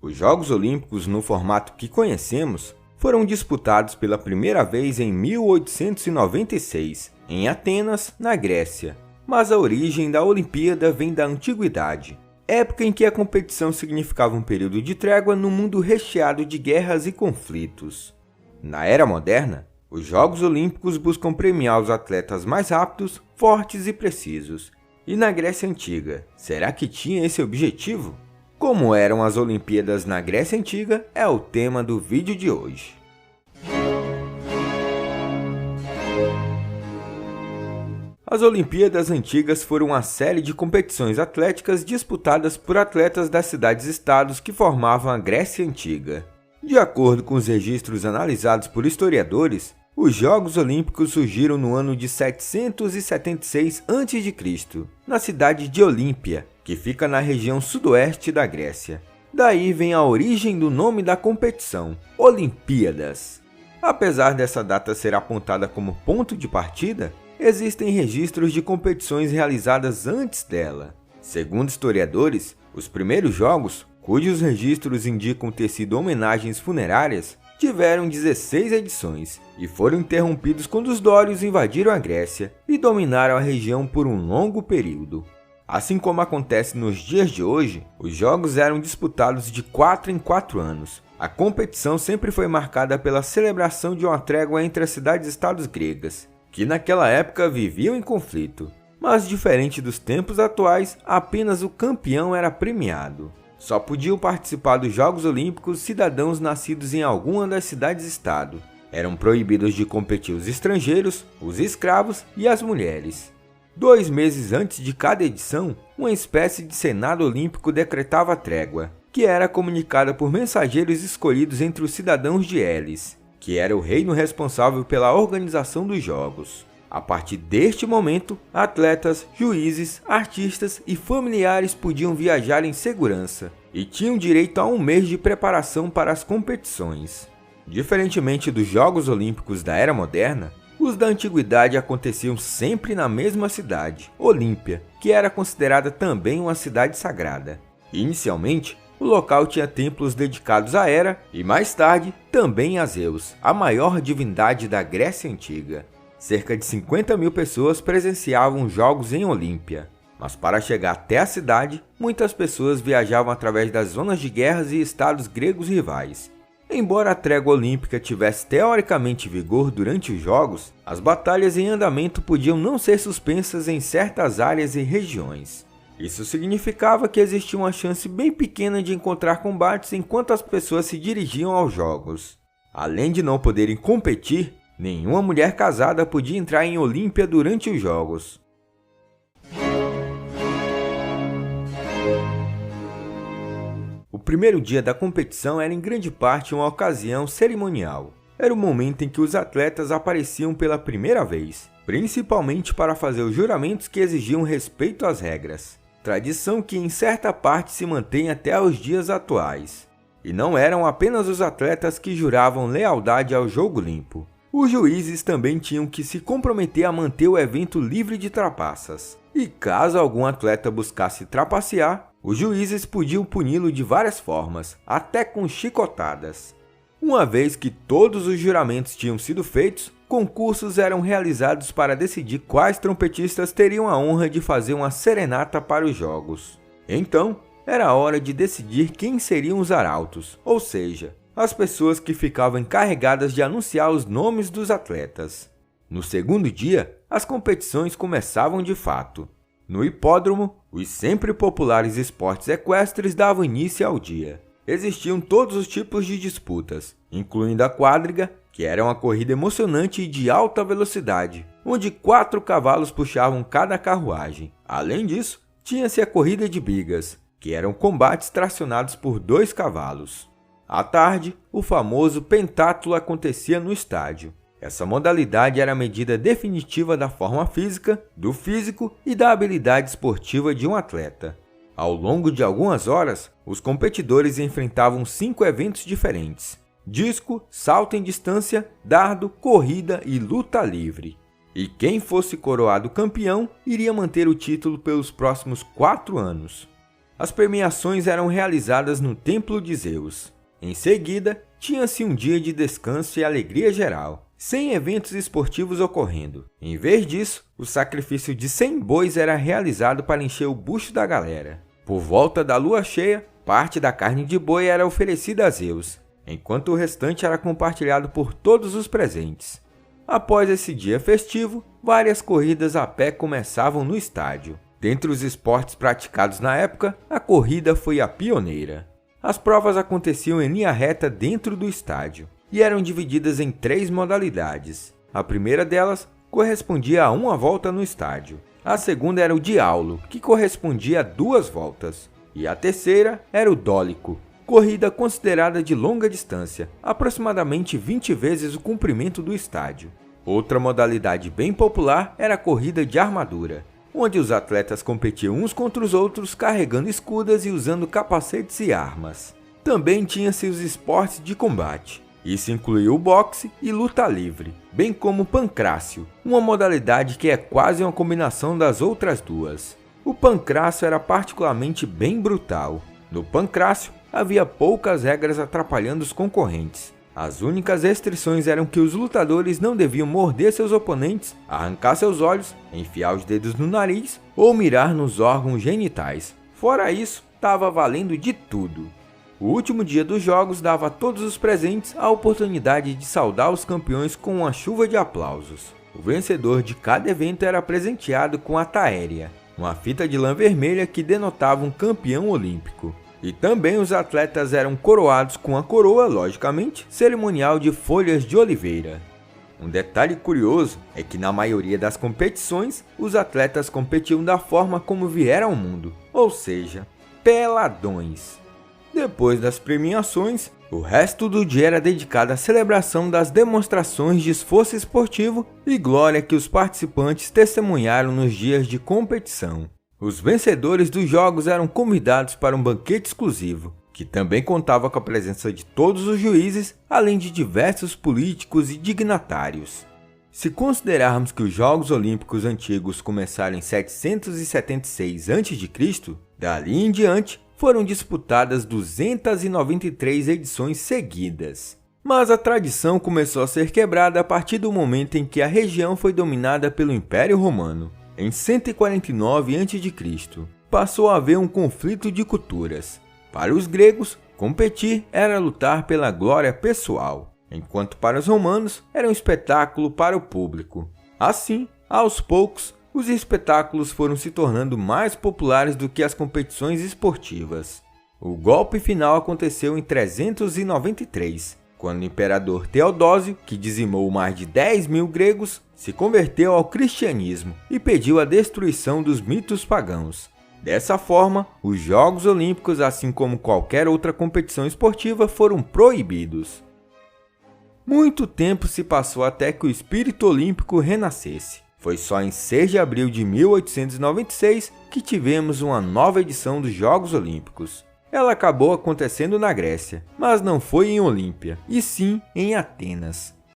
Os Jogos Olímpicos, no formato que conhecemos, foram disputados pela primeira vez em 1896, em Atenas, na Grécia. Mas a origem da Olimpíada vem da Antiguidade, época em que a competição significava um período de trégua no mundo recheado de guerras e conflitos. Na Era Moderna, os Jogos Olímpicos buscam premiar os atletas mais rápidos, fortes e precisos. E na Grécia Antiga, será que tinha esse objetivo? Como eram as Olimpíadas na Grécia Antiga é o tema do vídeo de hoje. As Olimpíadas Antigas foram uma série de competições atléticas disputadas por atletas das cidades-estados que formavam a Grécia Antiga. De acordo com os registros analisados por historiadores, os Jogos Olímpicos surgiram no ano de 776 a.C., na cidade de Olímpia, que fica na região sudoeste da Grécia. Daí vem a origem do nome da competição, Olimpíadas. Apesar dessa data ser apontada como ponto de partida, existem registros de competições realizadas antes dela. Segundo historiadores, os primeiros jogos, cujos registros indicam ter sido homenagens funerárias, tiveram 16 edições e foram interrompidos quando os dórios invadiram a Grécia e dominaram a região por um longo período. Assim como acontece nos dias de hoje, os jogos eram disputados de 4 em 4 anos. A competição sempre foi marcada pela celebração de uma trégua entre as cidades-estados gregas, que naquela época viviam em conflito. Mas diferente dos tempos atuais, apenas o campeão era premiado. Só podiam participar dos Jogos Olímpicos cidadãos nascidos em alguma das cidades-estado. Eram proibidos de competir os estrangeiros, os escravos e as mulheres. 2 meses antes de cada edição, uma espécie de Senado Olímpico decretava a trégua, que era comunicada por mensageiros escolhidos entre os cidadãos de Elis, que era o reino responsável pela organização dos Jogos. A partir deste momento, atletas, juízes, artistas e familiares podiam viajar em segurança e tinham direito a 1 mês de preparação para as competições. Diferentemente dos Jogos Olímpicos da Era Moderna, os da Antiguidade aconteciam sempre na mesma cidade, Olímpia, que era considerada também uma cidade sagrada. Inicialmente, o local tinha templos dedicados a Hera e, mais tarde, também a Zeus, a maior divindade da Grécia Antiga. Cerca de 50 mil pessoas presenciavam os jogos em Olímpia, mas para chegar até a cidade, muitas pessoas viajavam através das zonas de guerras e estados gregos rivais. Embora a trégua olímpica tivesse teoricamente vigor durante os jogos, as batalhas em andamento podiam não ser suspensas em certas áreas e regiões. Isso significava que existia uma chance bem pequena de encontrar combates enquanto as pessoas se dirigiam aos jogos. Além de não poderem competir, nenhuma mulher casada podia entrar em Olímpia durante os jogos. O primeiro dia da competição era em grande parte uma ocasião cerimonial. Era o momento em que os atletas apareciam pela primeira vez, principalmente para fazer os juramentos que exigiam respeito às regras. Tradição que em certa parte se mantém até os dias atuais. E não eram apenas os atletas que juravam lealdade ao jogo limpo. Os juízes também tinham que se comprometer a manter o evento livre de trapaças. E caso algum atleta buscasse trapacear, os juízes podiam puni-lo de várias formas, até com chicotadas. Uma vez que todos os juramentos tinham sido feitos, concursos eram realizados para decidir quais trompetistas teriam a honra de fazer uma serenata para os jogos. Então, era hora de decidir quem seriam os arautos, ou seja, as pessoas que ficavam encarregadas de anunciar os nomes dos atletas. No segundo dia, as competições começavam de fato. No hipódromo, os sempre populares esportes equestres davam início ao dia. Existiam todos os tipos de disputas, incluindo a quadriga, que era uma corrida emocionante e de alta velocidade, onde 4 cavalos puxavam cada carruagem. Além disso, tinha-se a corrida de bigas, que eram combates tracionados por 2 cavalos. À tarde, o famoso pentátulo acontecia no estádio. Essa modalidade era a medida definitiva da forma física, do físico e da habilidade esportiva de um atleta. Ao longo de algumas horas, os competidores enfrentavam 5 eventos diferentes: disco, salto em distância, dardo, corrida e luta livre. E quem fosse coroado campeão iria manter o título pelos próximos 4 anos. As premiações eram realizadas no Templo de Zeus. Em seguida, tinha-se um dia de descanso e alegria geral, sem eventos esportivos ocorrendo. Em vez disso, o sacrifício de 100 bois era realizado para encher o bucho da galera. Por volta da lua cheia, parte da carne de boi era oferecida a Zeus, enquanto o restante era compartilhado por todos os presentes. Após esse dia festivo, várias corridas a pé começavam no estádio. Dentre os esportes praticados na época, a corrida foi a pioneira. As provas aconteciam em linha reta dentro do estádio e eram divididas em 3 modalidades. A primeira delas correspondia a uma volta no estádio. A segunda era o diaulo, que correspondia a 2 voltas. E a terceira era o dólico, corrida considerada de longa distância, aproximadamente 20 vezes o comprimento do estádio. Outra modalidade bem popular era a corrida de armadura, onde os atletas competiam uns contra os outros carregando escudas e usando capacetes e armas. Também tinha-se os esportes de combate. Isso incluía o boxe e luta livre, bem como o pancrácio, uma modalidade que é quase uma combinação das outras duas. O pancrácio era particularmente bem brutal. No pancrácio, havia poucas regras atrapalhando os concorrentes. As únicas restrições eram que os lutadores não deviam morder seus oponentes, arrancar seus olhos, enfiar os dedos no nariz ou mirar nos órgãos genitais. Fora isso, estava valendo de tudo. O último dia dos jogos dava a todos os presentes a oportunidade de saudar os campeões com uma chuva de aplausos. O vencedor de cada evento era presenteado com a taérea, uma fita de lã vermelha que denotava um campeão olímpico. E também os atletas eram coroados com a coroa, logicamente, cerimonial de folhas de oliveira. Um detalhe curioso é que na maioria das competições, os atletas competiam da forma como vieram ao mundo, ou seja, peladões. Depois das premiações, o resto do dia era dedicado à celebração das demonstrações de esforço esportivo e glória que os participantes testemunharam nos dias de competição. Os vencedores dos jogos eram convidados para um banquete exclusivo, que também contava com a presença de todos os juízes, além de diversos políticos e dignatários. Se considerarmos que os Jogos Olímpicos antigos começaram em 776 a.C., dali em diante foram disputadas 293 edições seguidas. Mas a tradição começou a ser quebrada a partir do momento em que a região foi dominada pelo Império Romano. Em 149 a.C., passou a haver um conflito de culturas. Para os gregos, competir era lutar pela glória pessoal, enquanto para os romanos era um espetáculo para o público. Assim, aos poucos, os espetáculos foram se tornando mais populares do que as competições esportivas. O golpe final aconteceu em 393, quando o imperador Teodósio, que dizimou mais de 10.000 gregos, se converteu ao cristianismo e pediu a destruição dos mitos pagãos. Dessa forma, os Jogos Olímpicos, assim como qualquer outra competição esportiva, foram proibidos. Muito tempo se passou até que o espírito olímpico renascesse. Foi só em 6 de abril de 1896 que tivemos uma nova edição dos Jogos Olímpicos. Ela acabou acontecendo na Grécia, mas não foi em Olímpia, e sim em Atenas.